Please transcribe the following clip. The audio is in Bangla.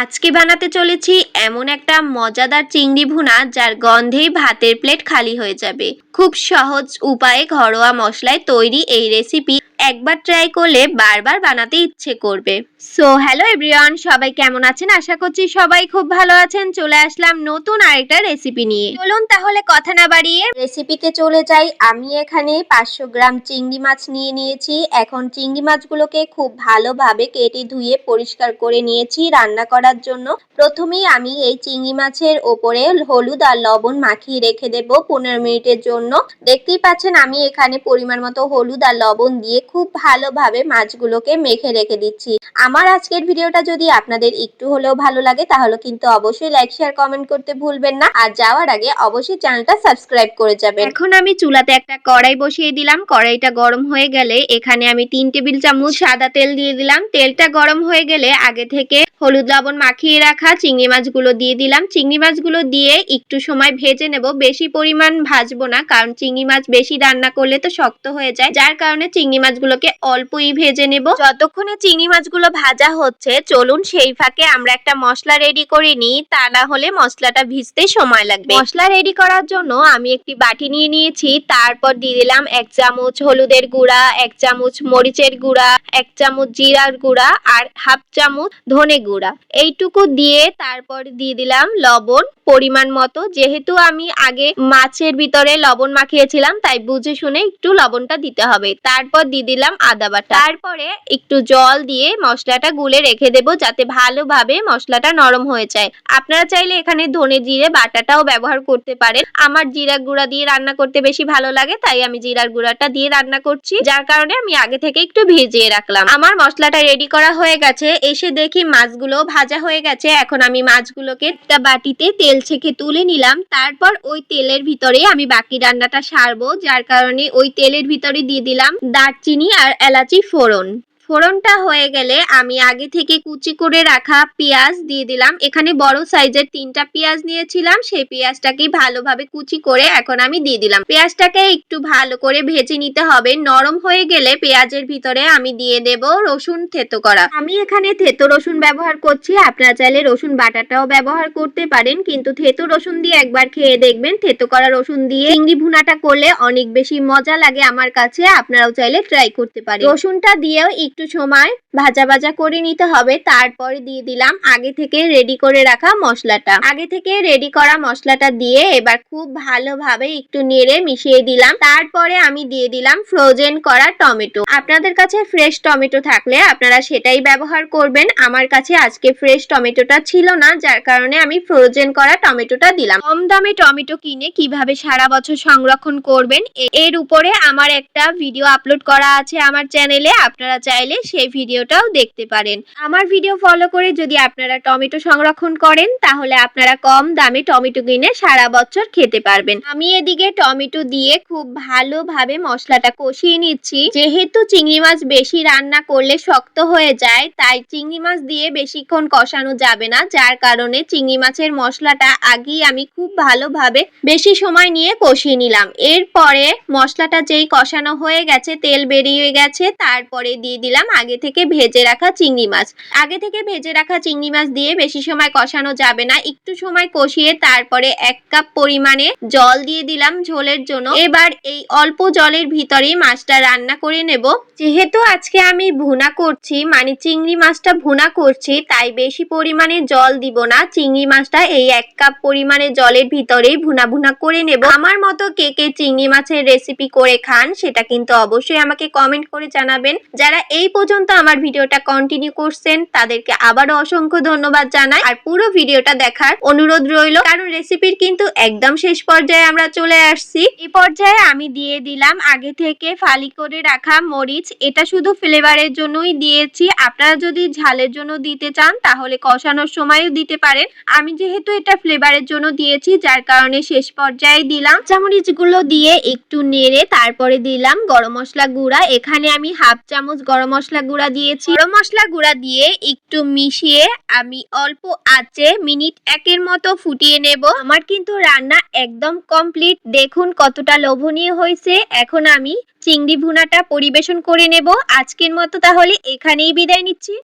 আজকে বানাতে চলেছি এমন একটা মজাদার চিংড়ি ভুনা যার গন্ধেই ভাতের প্লেট খালি হয়ে যাবে। খুব সহজ উপায়ে ঘরোয়া মশলায় তৈরি এই রেসিপি একবার ট্রাই করলে বারবার বানাতে ইচ্ছে করবে। সো হ্যালো এভরিওয়ান, সবাই কেমন আছেন? আশা করছি সবাই খুব ভালো আছেন। চলে আসলাম নতুন আরেকটা রেসিপি নিয়ে। চলুন তাহলে কথা না বাড়িয়ে রেসিপিতে চলে যাই। আমি এখানে 500 গ্রাম চিংড়ি মাছ নিয়ে নিয়েছি। এখন চিংড়ি মাছগুলোকে খুব ভালোভাবে কেটে ধুয়ে পরিষ্কার করে নিয়েছি রান্না করার জন্য। প্রথমেই আমি এই চিংড়ি মাছের ওপরে হলুদ আর লবণ মাখিয়ে রেখে দেব 15 মিনিটের জন্য। দেখতেই পাচ্ছেন আমি এখানে পরিমাণ মতো হলুদ আর লবণ দিয়ে খুব ভালোভাবে মাছগুলোকে মেখে রেখে দিচ্ছি। আমার আজকের ভিডিওটা যদি আপনাদের একটু হলেও ভালো লাগে তাহলে কিন্তু অবশ্যই লাইক শেয়ার কমেন্ট করতে ভুলবেন না, আর যাওয়ার আগে অবশ্যই চ্যানেলটা সাবস্ক্রাইব করে যাবেন। এখন আমি চুলাতে একটা কড়াই বসিয়ে দিলাম। কড়াইটা গরম হয়ে গেলে এখানে আমি 3 টেবিল চামচ সাদা তেল দিয়ে দিলাম। তেলটা গরম হয়ে গেলে আগে থেকে হলুদ লবণ মাখিয়ে রাখা চিংড়ি মাছগুলো দিয়ে দিলাম। চিংড়ি মাছগুলো দিয়ে একটু সময় ভেজে নেব। বেশি পরিমাণ ভাজবো না, কারণ চিংড়ি মাছ বেশি রান্না করলে তো শক্ত হয়ে যায়, যার কারণে চিংড়ি মাছগুলোকে অল্পই ভেজে নেব। যতক্ষণে চিংড়ি মাছগুলো ভাজা হচ্ছে চলুন সেই ফাঁকে আমরা একটা মশলা রেডি করে নিই, তা না হলে মশলাটা ভিজতে সময় লাগবে। মশলা রেডি করার জন্য আমি একটি বাটি নিয়ে নিয়েছি। তারপর দিয়ে দিলাম 1 চামচ হলুদের গুঁড়া, 1 চামচ মরিচের গুঁড়া, 1 চামচ জিরার গুঁড়া আর হাফ চামচ ধনে গুঁড়া। এইটুকু দিয়ে তারপর দিয়ে দিলাম লবণ পরিমাণ মতো। যেহেতু আমি আগে মাছের ভিতরে লবণ মাখিয়েছিলাম তাই বুঝে শুনে একটু লবণটা দিতে হবে। তারপর দিয়ে দিলাম আদা বাটা। তারপরে একটু জল দিয়ে মশলাটা গুলে রেখে দেব যাতে ভালোভাবে মশলাটা নরম হয়ে যায়। আপনারা চাইলে এখানে ধনে জিরে বাটাটাও ব্যবহার করতে পারেন। আমার জিরা গুঁড়া দিয়ে রান্না করতে বেশি ভালো লাগে তাই আমি জিরার গুঁড়াটা দিয়ে রান্না করছি, যার কারণে আমি আগে থেকে একটু ভিজিয়ে রাখলাম। আমার মশলাটা রেডি করা হয়ে গেছে। এসে দেখি মাছগুলো ভাজা হয়ে গেছে। এখন আমি মাছগুলোকে একটা বাটিতে তেল ছেঁকে তুলে নিলাম। তারপর ওই তেলের ভিতরে আমি বাকি রান্নাটা সারবো, যার কারণে ওই তেলের ভিতরে দিয়ে দিলাম দারচিনি আর এলাচি ফোড়ন। ফোড়নটা হয়ে গেলে আমি আগে থেকে কুচি করে রাখা পেঁয়াজ দিয়ে দিলাম। এখানে বড় সাইজের 3টা পেঁয়াজ নিয়েছিলাম, সেই পেঁয়াজটাকে ভালোভাবে কুচি করে এখন আমি দিয়ে দিলাম। পেঁয়াজটাকে একটু ভালো করে ভেজে নিতে হবে। নরম হয়ে গেলে পেঁয়াজের ভিতরে আমি দিয়ে দেব রসুন থেতো করা। আমি এখানে থেতো রসুন ব্যবহার করছি, আপনারা চাইলে রসুন বাটাটাও ব্যবহার করতে পারেন, কিন্তু থেতো রসুন দিয়ে একবার খেয়ে দেখবেন। থেতো করা রসুন দিয়ে চিংড়ি ভুনাটা করলে অনেক বেশি মজা লাগে আমার কাছে। আপনারাও চাইলে ট্রাই করতে পারেন। রসুনটা দিয়েও একটু সময় ভাজা ভাজা করে নিতে হবে। তারপরে দিয়ে দিলাম আগে থেকে রেডি করে রাখা মশলাটা। আগে থেকে রেডি করা মশলাটা দিয়ে এবার খুব ভালোভাবে একটু নেড়ে মিশিয়ে দিলাম। তারপরে আমি দিয়ে দিলাম ফ্রোজেন করা টমেটো। আপনাদের কাছে ফ্রেশ টমেটো থাকলে আপনারা সেটাই ব্যবহার করবেন। আমার কাছে আজকে ফ্রেশ টমেটোটা ছিল না, যার কারণে আমি ফ্রোজেন করা টমেটোটা দিলাম। কম দামে টমেটো কিনে কিভাবে সারা বছর সংরক্ষণ করবেন এর উপরে আমার একটা ভিডিও আপলোড করা আছে আমার চ্যানেলে, আপনারা চাইলে সেই ভিডিওটাও দেখতে পারেন। আমার ভিডিও ফলো করে যদি আপনারা টমেটো সংরক্ষণ করেন তাহলে আপনারা কম দামে টমেটো কিনে সারা বছর খেতে পারবেন। আমি এদিকে টমেটো দিয়ে খুব ভালোভাবে মশলাটা কষিয়ে নিচ্ছি। যেহেতু চিংড়ি মাছ বেশি রান্না করলে শক্ত হয়ে যায় তাই চিংড়ি মাছ দিয়ে বেশিক্ষণ কষানো যাবে না, যার কারণে চিংড়ি মাছের মশলাটা আগেই আমি খুব ভালোভাবে বেশি সময় নিয়ে কষিয়ে নিলাম। এরপরে মশলাটা যেই কষানো হয়ে গেছে, তেল বেরিয়ে গেছে, তারপরে দিয়ে দিলাম আগে থেকে ভেজে রাখা চিংড়ি মাছ। আগে থেকে ভেজে রাখা চিংড়ি মাছ দিয়ে বেশি সময় কষানো যাবে না, একটু সময় কষিয়ে তারপরে 1 কাপ পরিমাণে জল দিয়ে দিলাম ঝোলের জন্য। এবার এই অল্প জলের ভিতরেই মাছটা রান্না করে নেব। যেহেতু আজকে আমি ভুনা করছি, মানে চিংড়ি মাছটা ভুনা করছি, তাই বেশি পরিমাণে জল দিব না। চিংড়ি মাছটা এই 1 কাপ পরিমাণে জলের ভিতরেই ভুনা ভুনা করে নেব। আমার মতো কে কে চিংড়ি মাছের রেসিপি করে খান সেটা কিন্তু অবশ্যই আমাকে কমেন্ট করে জানাবেন। যারা এই পর্যন্ত আমার ভিডিওটা কন্টিনিউ করছেন তাদেরকে আবারও অসংখ্য ধন্যবাদ জানাই, আর পুরো ভিডিওটা দেখার অনুরোধ রইল, কারণ রেসিপির কিন্তু একদম শেষ পর্যায়ে আমরা চলে আসছি। এই পর্যায়ে আমি দিয়ে দিলাম আগে থেকে ফালি করে রাখা মরিচ। এটা শুধু ফ্লেভারের জন্যই দিয়েছি, আপনারা যদি ঝালের জন্য দিতে চান তাহলে কষানোর সময়ও দিতে পারেন। আমি যেহেতু এটা ফ্লেভারের জন্য দিয়েছি যার কারণে শেষ পর্যায়ে দিলাম। চামড়িচগুলো দিয়ে একটু নেড়ে তারপরে দিলাম গরম মশলা গুঁড়া। এখানে আমি হাফ চামচ গরম মশলা গুঁড়া দিয়েছি। গরম মশলা গুঁড়া দিয়ে একটু মিশিয়ে আমি অল্প আঁচে মিনিট 1 মতো ফুটিয়ে নেব। আমার কিন্তু রান্না একদম কমপ্লিট। দেখুন কতটা লোভনীয় হয়েছে। এখন আমি চিংড়ি ভুনাটা পরিবেশন করে নেব। আজকের মতো তাহলে এখানেই বিদায় নিচ্ছি।